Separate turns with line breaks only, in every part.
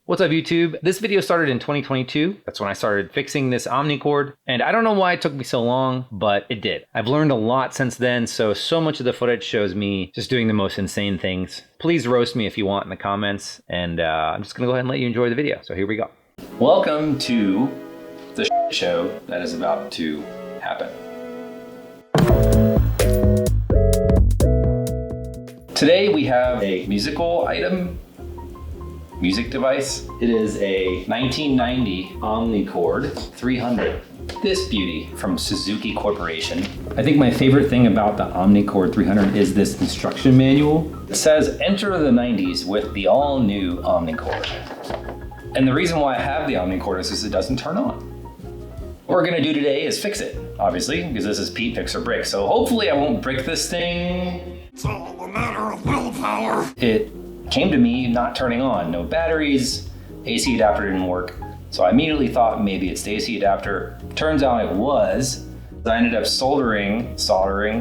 What's up YouTube? This video started in 2022. That's when I started fixing this Omnichord. And I don't know why it took me so long, but it did. I've learned a lot since then, so much of the footage shows me just doing the most insane things. Please roast me if you want in the comments, and I'm just gonna go ahead and let you enjoy the video. So here we go. Welcome to the show that is about to happen. Today we have a musical item. Music device. It is a 1990 Omnichord 300. This beauty from Suzuki Corporation. I think my favorite thing about the Omnichord 300 is this instruction manual. It says enter the 90s with the all new Omnichord. And the reason why I have the Omnichord is because it doesn't turn on. What we're gonna do today is fix it, obviously, because this is Pete Fix or Brick. So hopefully I won't break this thing.
It's all a matter of willpower.
It came to me not turning on, no batteries, AC adapter didn't work. So I immediately thought maybe it's the AC adapter. Turns out it was. I ended up soldering, I'll go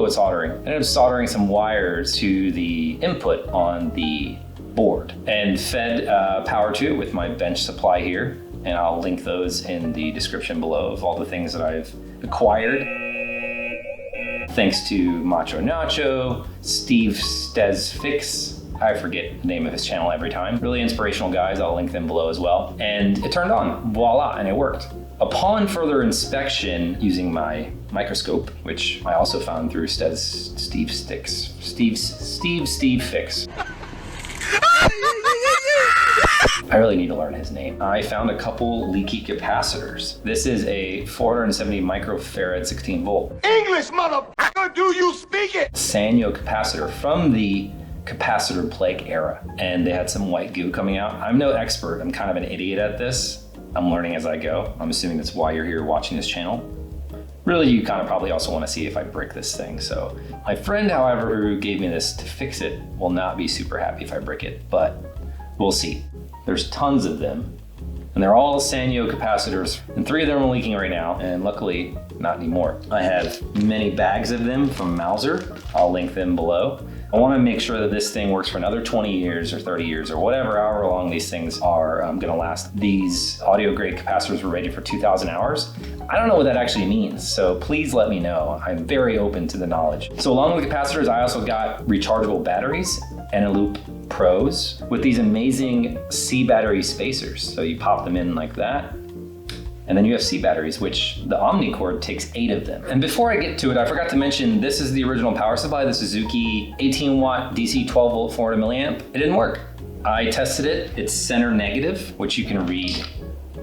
with soldering. I ended up soldering some wires to the input on the board and fed power to it with my bench supply here. And I'll link those in the description below of all the things that I've acquired. Thanks to Macho Nacho, Steve Stez Fix. I forget the name of his channel every time. Really inspirational guys, I'll link them below as well. And it turned on, voila, and it worked. Upon further inspection using my microscope, which I also found through Steve Fix. I really need to learn his name. I found a couple leaky capacitors. This is a 470 microfarad 16 volt.
English, motherfucker, do you speak it?
Sanyo capacitor from the capacitor plague era. And they had some white goo coming out. I'm no expert, I'm kind of an idiot at this. I'm learning as I go. I'm assuming that's why you're here watching this channel. Really, you kind of probably also want to see if I break this thing. So my friend, however, who gave me this to fix it will not be super happy if I break it, but we'll see. There's tons of them, and they're all Sanyo capacitors, and 3 of them are leaking right now, and luckily, not anymore. I have many bags of them from Mauser. I'll link them below. I want to make sure that this thing works for another 20 years or 30 years or whatever, however long these things are gonna last. These audio grade capacitors were rated for 2,000 hours. I don't know what that actually means, so please let me know. I'm very open to the knowledge. So along with the capacitors, I also got rechargeable batteries, Eneloop Pros, with these amazing C battery spacers. So you pop them in like that, and then you have C batteries, which the Omnichord takes 8 of them. And before I get to it, I forgot to mention, this is the original power supply, the Suzuki 18 watt DC 12 volt 400 milliamp. It didn't work. I tested it, it's center negative, which you can read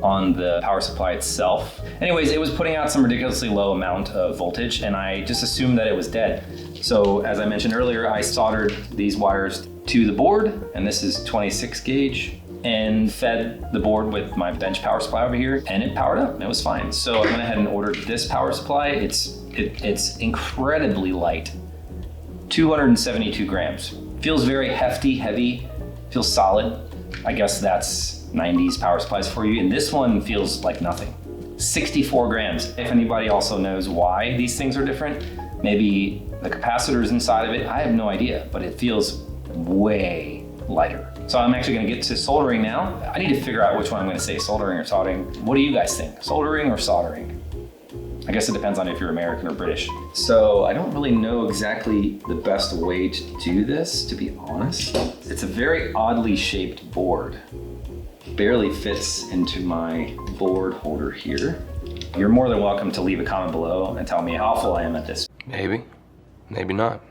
on the power supply itself. Anyways, it was putting out some ridiculously low amount of voltage, and I just assumed that it was dead. So as I mentioned earlier, I soldered these wires to the board, and this is 26 gauge, and fed the board with my bench power supply over here, and it powered up, it was fine. So I went ahead and ordered this power supply. It's incredibly light, 272 grams. Feels very hefty, heavy, feels solid. I guess that's 90s power supplies for you, and this one feels like nothing. 64 grams. If anybody also knows why these things are different, maybe the capacitors inside of it, I have no idea, but it feels way lighter. So I'm actually gonna get to soldering now. I need to figure out which one I'm gonna say, soldering or soldering. What do you guys think? Soldering or soldering? I guess it depends on if you're American or British. So I don't really know exactly the best way to do this, to be honest. It's a very oddly shaped board. Barely fits into my board holder here. You're more than welcome to leave a comment below and tell me how awful I am at this.
Maybe, maybe not.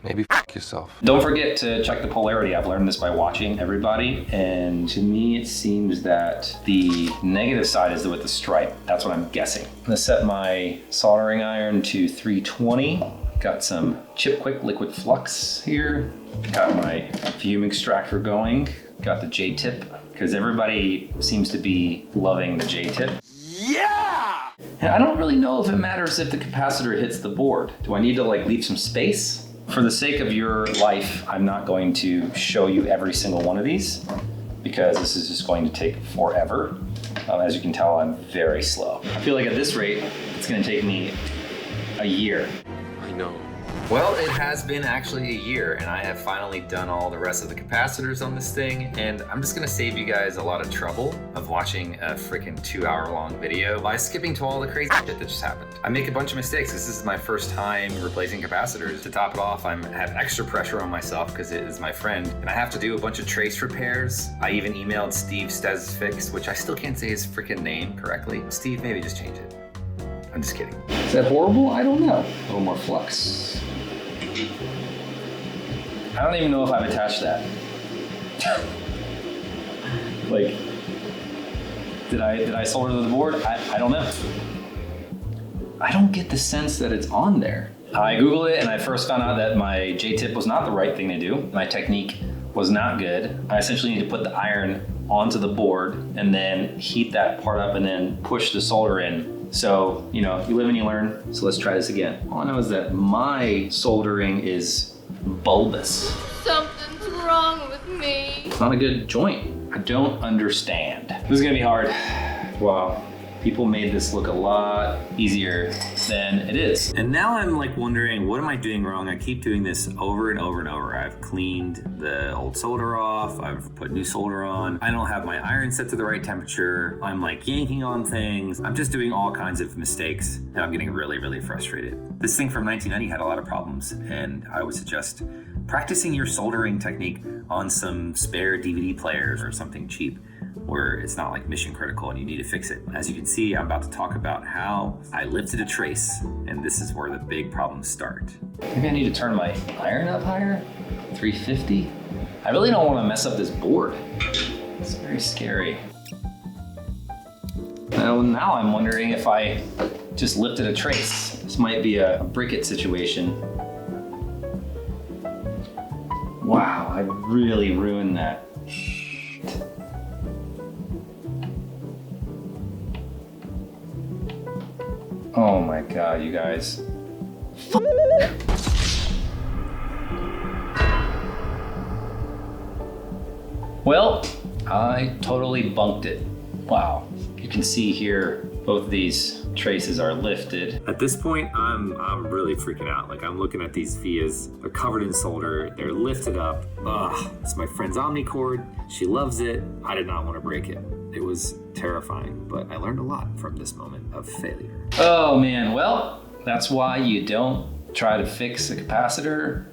Maybe f yourself.
Don't forget to check the polarity. I've learned this by watching everybody, and to me it seems that the negative side is with the stripe. That's what I'm guessing. I'm gonna set my soldering iron to 320. Got some Chip Quick liquid flux here. Got my fume extractor going. Got the J-tip, because everybody seems to be loving the J-tip.
Yeah!
And I don't really know if it matters if the capacitor hits the board. Do I need to like leave some space? For the sake of your life, I'm not going to show you every single one of these because this is just going to take forever. As you can tell, I'm very slow. I feel like at this rate, it's gonna take me a year.
I know.
Well, it has been actually a year, and I have finally done all the rest of the capacitors on this thing, and I'm just gonna save you guys a lot of trouble of watching a freaking 2-hour-long video by skipping to all the crazy shit that just happened. I make a bunch of mistakes. This is my first time replacing capacitors. To top it off, I have extra pressure on myself because it is my friend, and I have to do a bunch of trace repairs. I even emailed Steve ZEV10, which I still can't say his freaking name correctly. Steve, maybe just change it. I'm just kidding.
Is that horrible? I don't know. A little more flux.
I don't even know if I've attached that. Like, did I solder to the board? I don't know. I don't get the sense that it's on there. I Googled it and I first found out that my J-tip was not the right thing to do. My technique was not good. I essentially need to put the iron onto the board and then heat that part up and then push the solder in. So, you know, you live and you learn. So let's try this again. All I know is that my soldering is bulbous.
Something's wrong with me.
It's not a good joint. I don't understand. This is gonna be hard. Wow. People made this look a lot easier than it is. And now I'm like wondering, what am I doing wrong? I keep doing this over and over and over. I've cleaned the old solder off. I've put new solder on. I don't have my iron set to the right temperature. I'm like yanking on things. I'm just doing all kinds of mistakes and I'm getting really, really frustrated. This thing from 1990 had a lot of problems, and I would suggest practicing your soldering technique on some spare DVD players or something cheap, where it's not like mission critical and you need to fix it. As you can see, I'm about to talk about how I lifted a trace, and this is where the big problems start. Maybe I need to turn my iron up higher? 350? I really don't want to mess up this board. It's very scary. Now I'm wondering if I just lifted a trace. This might be a brick it situation. Wow, I really ruined that. Oh my God, you guys. Well, I totally bunked it. Wow. You can see here, both these traces are lifted. At this point, I'm really freaking out. Like, I'm looking at these vias. They're covered in solder. They're lifted up. Ugh, it's my friend's Omnichord. She loves it. I did not want to break it. It was terrifying, but I learned a lot from this moment of failure. Oh man, well, that's why you don't try to fix a capacitor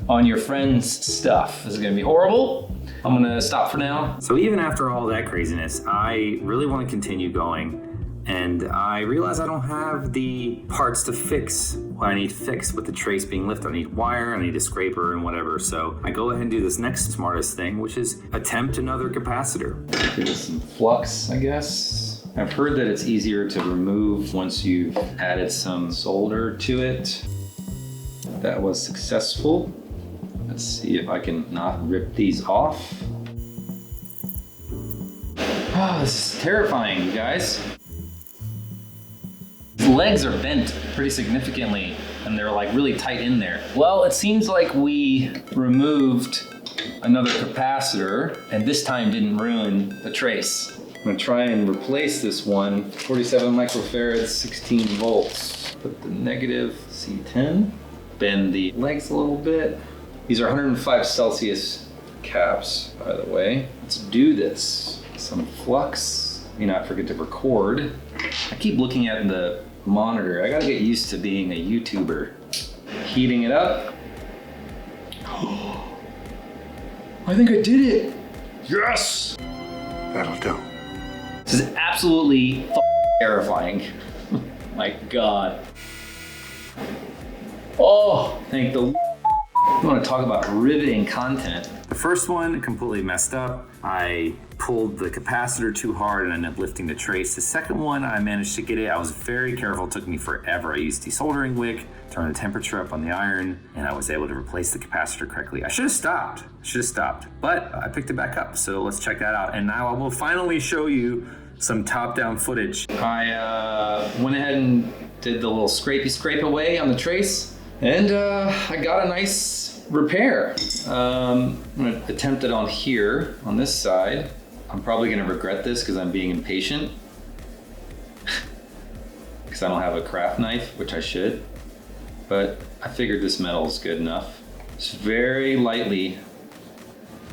on your friend's stuff. This is gonna be horrible. I'm gonna stop for now. So even after all that craziness, I really want to continue going, and I realize I don't have the parts to fix what I need to fix with the trace being lifted. I need wire, I need a scraper and whatever. So I go ahead and do this next smartest thing, which is attempt another capacitor. Give it some flux, I guess. I've heard that it's easier to remove once you've added some solder to it. That was successful. Let's see if I can not rip these off. Oh, this is terrifying, you guys. The legs are bent pretty significantly and they're like really tight in there. Well, it seems like we removed another capacitor and this time didn't ruin the trace. I'm gonna try and replace this one, 47 microfarads, 16 volts. Put the negative C10, bend the legs a little bit. These are 105 Celsius caps, by the way. Let's do this. Some flux. May not forget to record. I keep looking at the monitor. I gotta get used to being a YouTuber. Heating it up. I think I did it. Yes!
That'll do.
This is absolutely terrifying. My God. Oh, thank the I want to talk about riveting content. The first one completely messed up. I pulled the capacitor too hard and ended up lifting the trace. The second one, I managed to get it. I was very careful. It took me forever. I used desoldering wick, turned the temperature up on the iron, and I was able to replace the capacitor correctly. I should have stopped. But I picked it back up. So let's check that out. And now I will finally show you some top-down footage. I went ahead and did the little scrape away on the trace, and I got a nice repair. I'm gonna attempt it on here, on this side. I'm probably gonna regret this because I'm being impatient. Because I don't have a craft knife, which I should. but I figured this metal is good enough. Just very lightly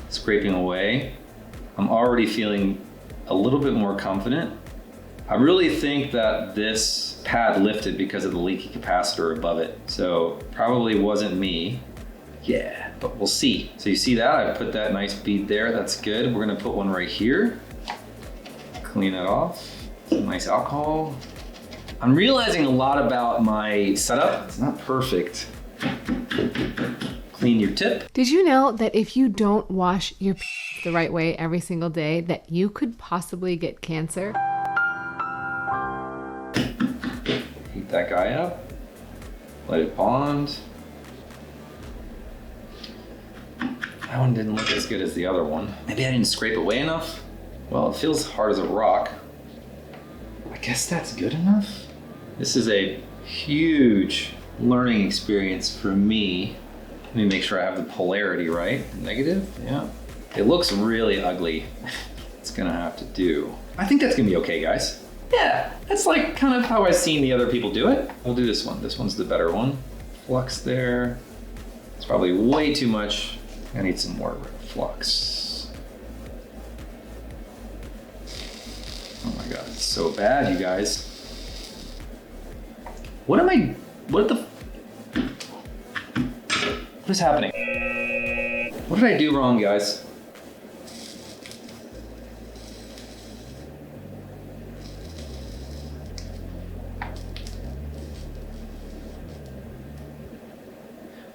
scraping away. I'm already feeling a little bit more confident. I really think that this pad lifted because of the leaky capacitor above it. So probably wasn't me. Yeah, but we'll see. So you see that? I put that nice bead there. That's good. We're gonna put one right here. Clean it off. Some nice alcohol. I'm realizing a lot about my setup. It's not perfect. Clean your tip.
Did you know that if you don't wash your the right way every single day, that you could possibly get cancer?
Heat that guy up. Let it bond. That one didn't look as good as the other one. Maybe I didn't scrape away enough. Well, it feels hard as a rock. I guess that's good enough. This is a huge learning experience for me. Let me make sure I have the polarity right. Negative, yeah. It looks really ugly. It's gonna have to do. I think that's gonna be okay, guys. Yeah, that's like kind of how I've seen the other people do it. We'll do this one. This one's the better one. Flux there. It's probably way too much. I need some more flux. Oh my God, it's so bad, you guys. What is happening? What did I do wrong, guys?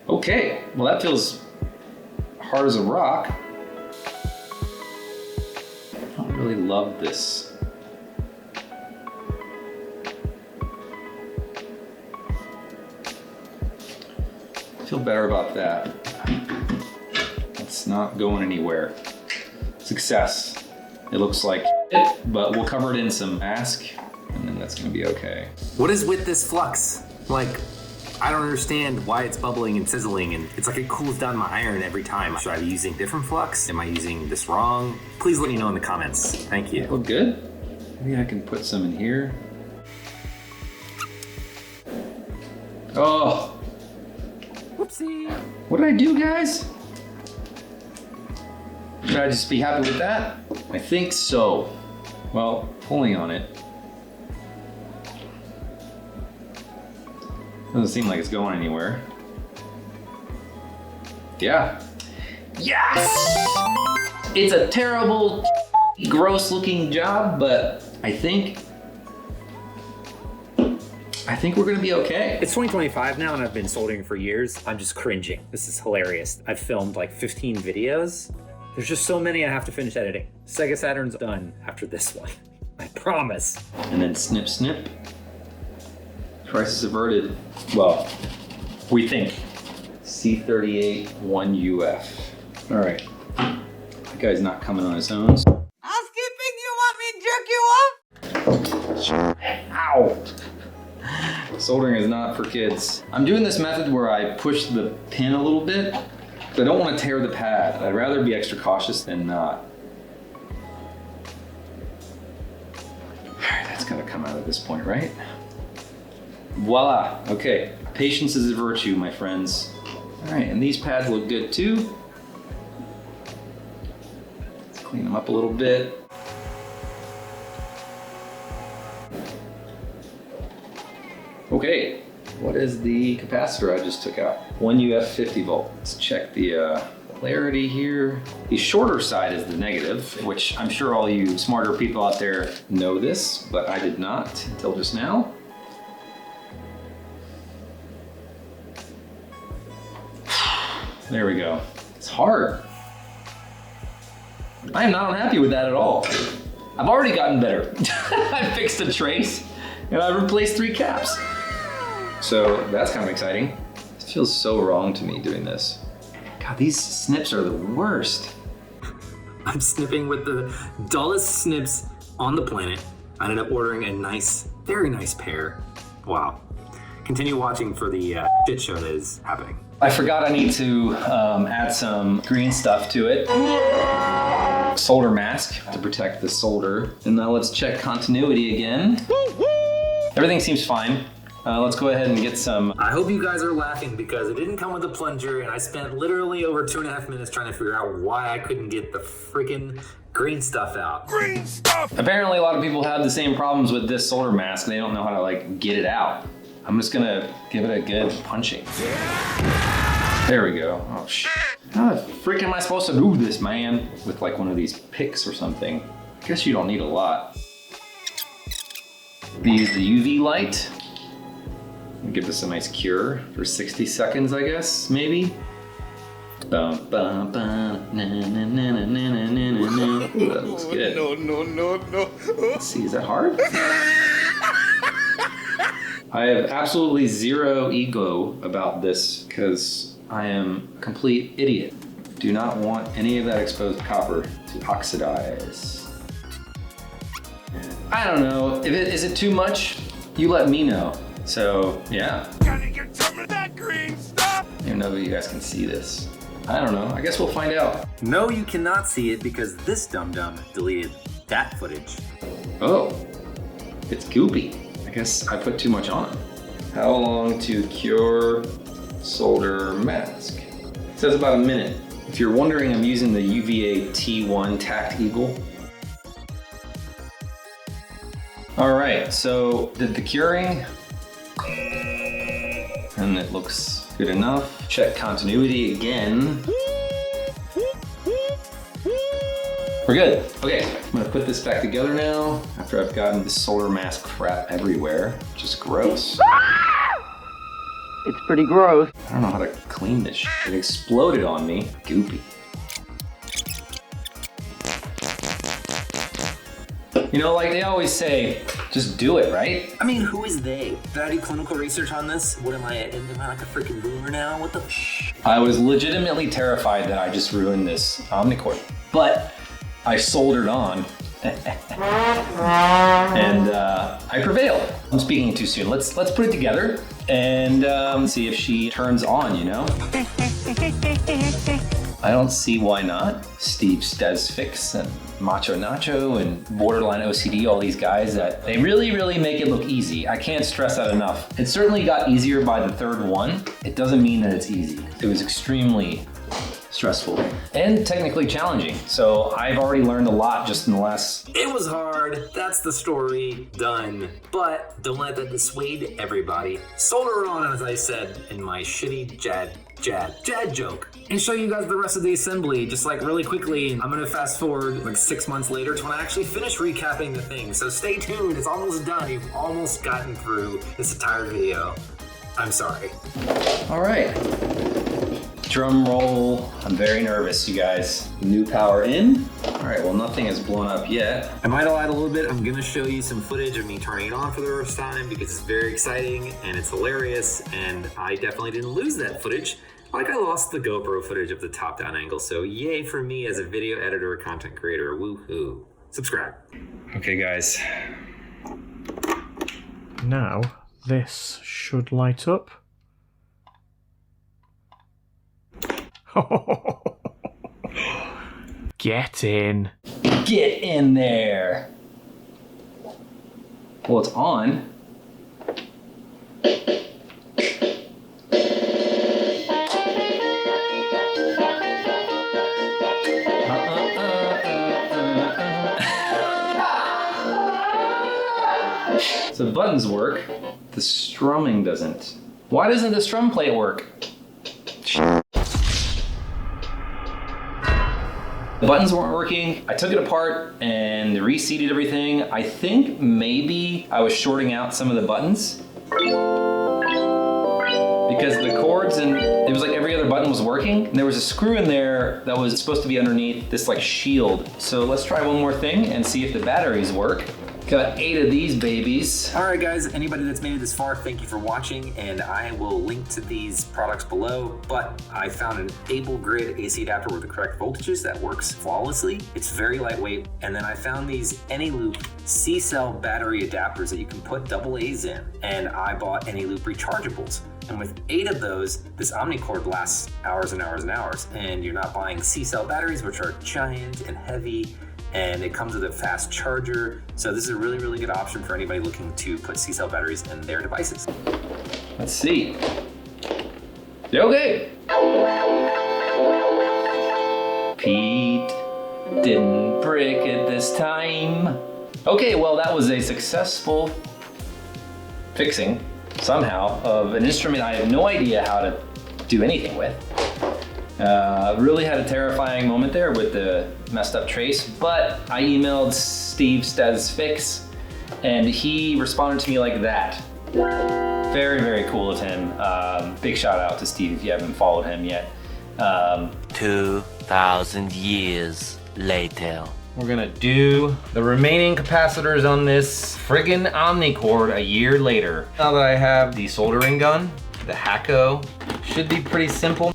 Okay, well that feels hard as a rock. I don't really love this. I feel better about that. It's not going anywhere. Success. It looks like it, but we'll cover it in some mask, and then that's gonna be okay.
What is with this flux? Like, I don't understand why it's bubbling and sizzling, and it's like it cools down my iron every time. Should I be using different flux? Am I using this wrong? Please let me know in the comments. Thank you.
Look good? Maybe I can put some in here. Oh.
Whoopsie.
What did I do, guys? Should I just be happy with that? I think so. Well, pulling on it. Doesn't seem like it's going anywhere. Yeah. Yes! It's a terrible, gross looking job, but I think we're gonna be okay.
It's 2025 now and I've been soldering for years. I'm just cringing. This is hilarious. I've filmed like 15 videos. There's just so many I have to finish editing. Sega Saturn's done after this one. I promise.
And then snip, snip. Crisis averted. Well, we think. C38 1UF. All right. That guy's not coming on his own.
Housekeeping, you want me to jerk you off?
Ow! Soldering is not for kids. I'm doing this method where I push the pin a little bit, but I don't want to tear the pad. I'd rather be extra cautious than not. All right, that's gotta come out at this point, right? Voila, okay. Patience is a virtue, my friends. All right, and these pads look good too. Let's clean them up a little bit. Okay, what is the capacitor I just took out? 1UF 50 volt. Let's check the polarity here. The shorter side is the negative, which I'm sure all you smarter people out there know this, but I did not until just now. There we go. It's hard. I am not unhappy with that at all. I've already gotten better. I fixed a trace and I replaced 3 caps. So that's kind of exciting. It feels so wrong to me doing this. God, these snips are the worst.
I'm snipping with the dullest snips on the planet. I ended up ordering a nice, very nice pair. Wow. Continue watching for the shit show that is happening.
I forgot I need to add some green stuff to it. Solder mask to protect the solder. And now let's check continuity again. Everything seems fine. Let's go ahead and get some.
I hope you guys are laughing because it didn't come with a plunger, and I spent literally over 2.5 minutes trying to figure out why I couldn't get the freaking green stuff out.
Green stuff!
Apparently a lot of people have the same problems with this solder mask. They don't know how to like get it out. I'm just gonna give it a good punching. There we go. Oh shit. How the frick am I supposed to do this, man? With like one of these picks or something. I guess you don't need a lot. We use the UV light. Give this a nice cure for 60 seconds, I guess, maybe. That looks good.
No.
Let's see, is that hard? I have absolutely zero ego about this because I am a complete idiot. Do not want any of that exposed copper to oxidize. I don't know, is it too much? You let me know. So, yeah.
Gotta get some of that green stuff!
I don't even know if you guys can see this. I don't know, I guess we'll find out.
No, you cannot see it because this dum-dum deleted that footage.
Oh, it's goopy. I guess I put too much on. How long to cure solder mask? It says about a minute. If you're wondering, I'm using the UVA T1 Tact Eagle. All right, so did the curing, and it looks good enough. Check continuity again. We're good. Okay, I'm gonna put this back together now after I've gotten the solder mask crap everywhere, which is gross.
It's pretty gross.
I don't know how to clean this shit. It exploded on me. Goopy. You know, like they always say, just do it, right?
I mean, who is they? Did I do clinical research on this? What am I like a freaking boomer now? What the
I was legitimately terrified that I just ruined this Omnichord. But I soldered on and I prevailed. I'm speaking too soon. Let's put it together and see if she turns on, you know? I don't see why not. Steve Stezfix and Macho Nacho and Borderline OCD, all these guys that they really make it look easy. I can't stress that enough. It certainly got easier by the third one. It doesn't mean that it's easy. It was extremely stressful and technically challenging. So I've already learned a lot just in the last...
It was hard, that's the story, done. But don't let that dissuade everybody. Solder it on, as I said in my shitty Jad joke. And show you guys the rest of the assembly, just like really quickly. I'm gonna fast forward like 6 months later to when I actually finish recapping the thing. So stay tuned, it's almost done. You've almost gotten through this entire video. I'm sorry.
All right. Drum roll. I'm very nervous, you guys. New power in. All right, well, nothing has blown up yet.
I might lie a little bit. I'm gonna show you some footage of me turning it on for the first time because it's very exciting and it's hilarious, and I definitely didn't lose that footage. Like I lost the GoPro footage of the top-down angle, so yay for me as a video editor or content creator, woohoo. Subscribe.
Okay, guys.
Now, this should light up. Get in.
Get in there. Well, it's on. So the buttons work, the strumming doesn't. Why doesn't the strum plate work? The buttons weren't working. I took it apart and reseated everything. I think maybe I was shorting out some of the buttons because the cords and it was like every other button was working. And there was a screw in there that was supposed to be underneath this like shield. So let's try one more thing and see if the batteries work. Got 8 of these babies.
All right, guys, anybody that's made it this far, thank you for watching, and I will link to these products below, but I found an Able Grid AC adapter with the correct voltages that works flawlessly. It's very lightweight, and then I found these Eneloop C-cell battery adapters that you can put AA's in, and I bought Eneloop Rechargeables. And with 8 of those, this Omnichord lasts hours and hours and hours, and you're not buying C-cell batteries, which are giant and heavy, and it comes with a fast charger. So this is a really, really good option for anybody looking to put C-cell batteries in their devices.
Let's see. Okay. Pete didn't break it this time. Okay, well that was a successful fixing somehow of an instrument I have no idea how to do anything with. Really had a terrifying moment there with the messed up trace, but I emailed Steve Status Fix and he responded to me like that. Very, very cool of him. Big shout out to Steve if you haven't followed him yet.
2,000 years later.
We're gonna do the remaining capacitors on this friggin' Omnichord a year later. Now that I have the soldering gun, the Hacko, should be pretty simple.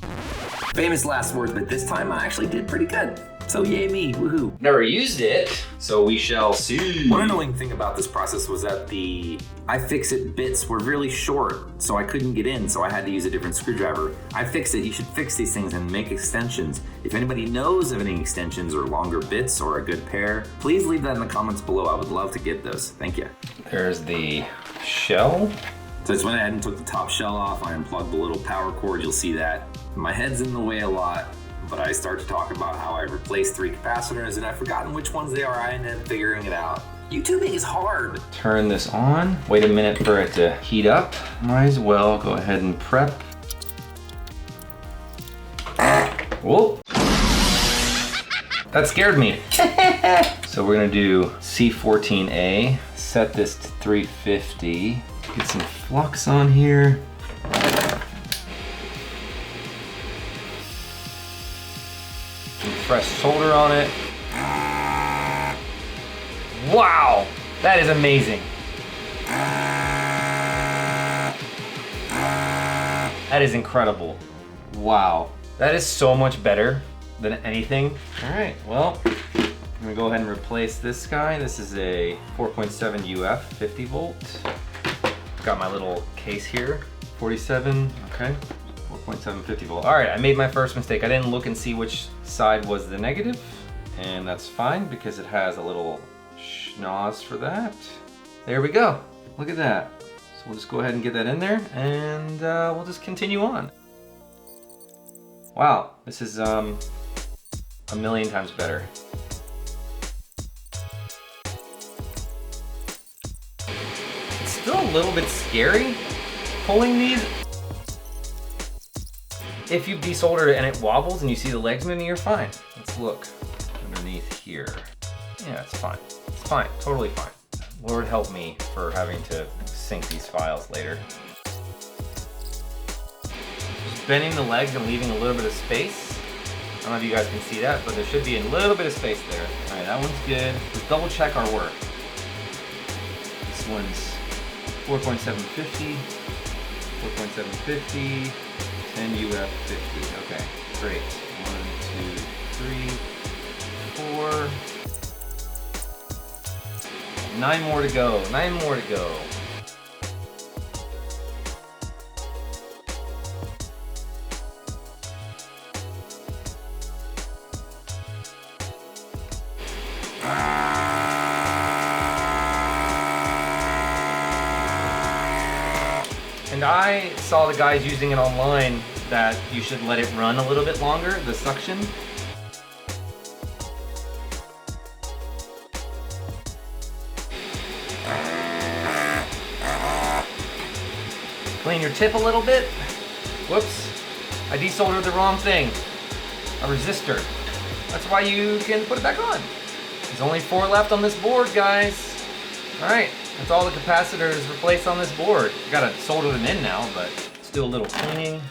Famous last words, but this time I actually did pretty good. So yay me, woohoo.
Never used it, so we shall see.
One annoying thing about this process was that the iFixit bits were really short, so I couldn't get in, so I had to use a different screwdriver. iFixit, you should fix these things and make extensions. If anybody knows of any extensions or longer bits or a good pair, please leave that in the comments below. I would love to get those. Thank you.
There's the shell.
So I just went ahead and took the top shell off. I unplugged the little power cord. You'll see that. My head's in the way a lot, but I start to talk about how I replaced 3 capacitors and I've forgotten which ones they are. I ended up figuring it out. YouTubing is hard.
Turn this on. Wait a minute for it to heat up. Might as well go ahead and prep. Whoop. That scared me. So we're gonna do C14A. Set this to 350. Get some flux on here. Some fresh solder on it. Wow, that is amazing. That is incredible. Wow, that is so much better than anything. All right, well, I'm gonna go ahead and replace this guy. This is a 4.7 UF 50 volt. Got my little case here, 47, okay. 4.7 50 volt. All right, I made my first mistake. I didn't look and see which side was the negative, and that's fine because it has a little schnoz for that. There we go. Look at that. So we'll just go ahead and get that in there, and we'll just continue on. Wow, this is a million times better. It's still a little bit scary pulling these. If you desolder it and it wobbles and you see the legs moving, you're fine. Let's look underneath here. Yeah, it's fine. It's fine, totally fine. Lord help me for having to sync these files later. Just bending the legs and leaving a little bit of space. I don't know if you guys can see that, but there should be a little bit of space there. All right, that one's good. Let's double check our work. This one's 4.750, 4.750, 10 UF 50. Okay, great. 1, 2, 3, 4. 9 more to go. 9 more to go. And I saw the guys using it online that you should let it run a little bit longer, the suction. Clean your tip a little bit. Whoops, I desoldered the wrong thing. A resistor. That's why you can put it back on. There's only 4 left on this board, guys. All right. That's all the capacitors replaced on this board. Gotta solder them in now, but let's do a little cleaning.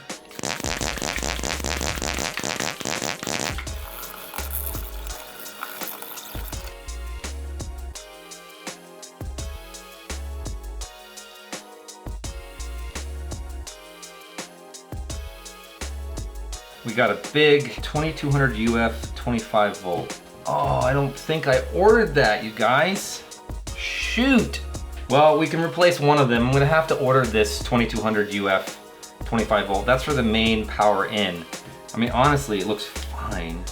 We got a big 2200 UF 25 volt. Oh, I don't think I ordered that, you guys. Shoot. Well, we can replace one of them. I'm gonna have to order this 2200 UF 25 volt. That's for the main power in. I mean, honestly, it looks fine.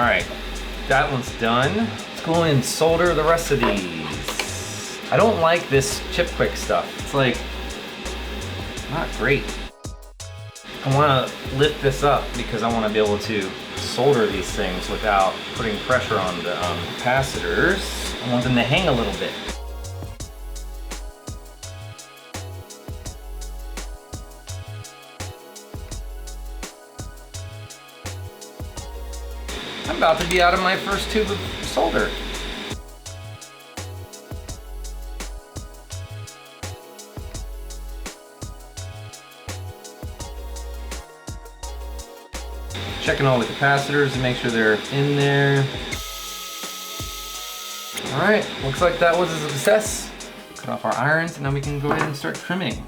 All right, that one's done. Let's go and solder the rest of these. I don't like this chip quick stuff. It's like, not great. I wanna lift this up because I wanna be able to solder these things without putting pressure on the capacitors. I want them to hang a little bit. I'm about to be out of my first tube of solder. Checking all the capacitors to make sure they're in there. All right, looks like that was a success. Cut off our irons and now we can go ahead and start trimming.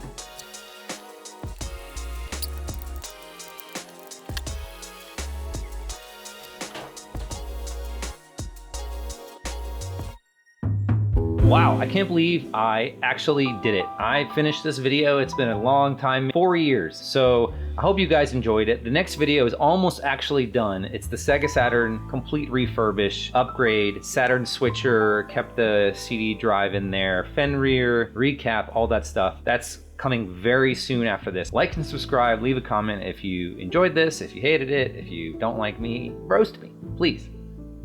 Wow, I can't believe I actually did it. I finished this video. It's been a long time, 4 years. So I hope you guys enjoyed it. The next video is almost actually done. It's the Sega Saturn complete refurbish, upgrade, Saturn switcher, kept the CD drive in there, Fenrir, recap, all that stuff. That's coming very soon after this. Like and subscribe, leave a comment if you enjoyed this, if you hated it, if you don't like me, roast me, please.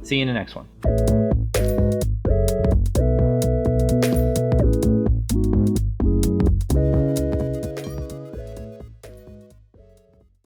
See you in the next one.